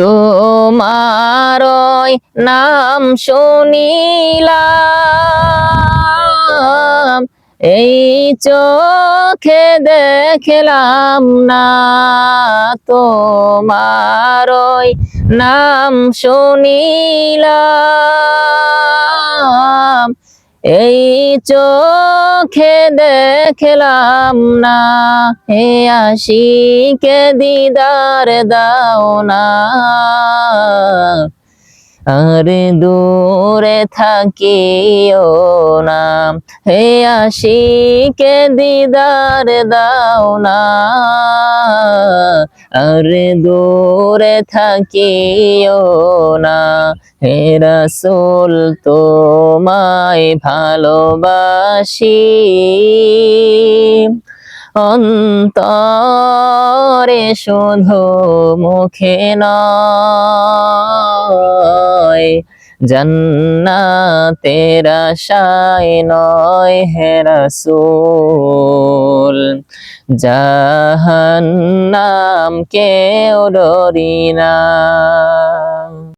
তোমারই নাম শুনিলাম, এই চোখে দেখলাম না। তোমারই নাম শুনিলাম, এই চোখে দেখলাম না। হে আশিকে দিদার দাও না, আর দূরে থাকিও না। হে আশিকে দিদার দাও না, আর দূরে থাকিও না। হে রাসূল তোমায় ভালোবাসি, অন্তরে শুধু মুখে নয়, জান্নাতের আশায় নয় হে রাসূল, জাহান্নাম কেও ডরি না।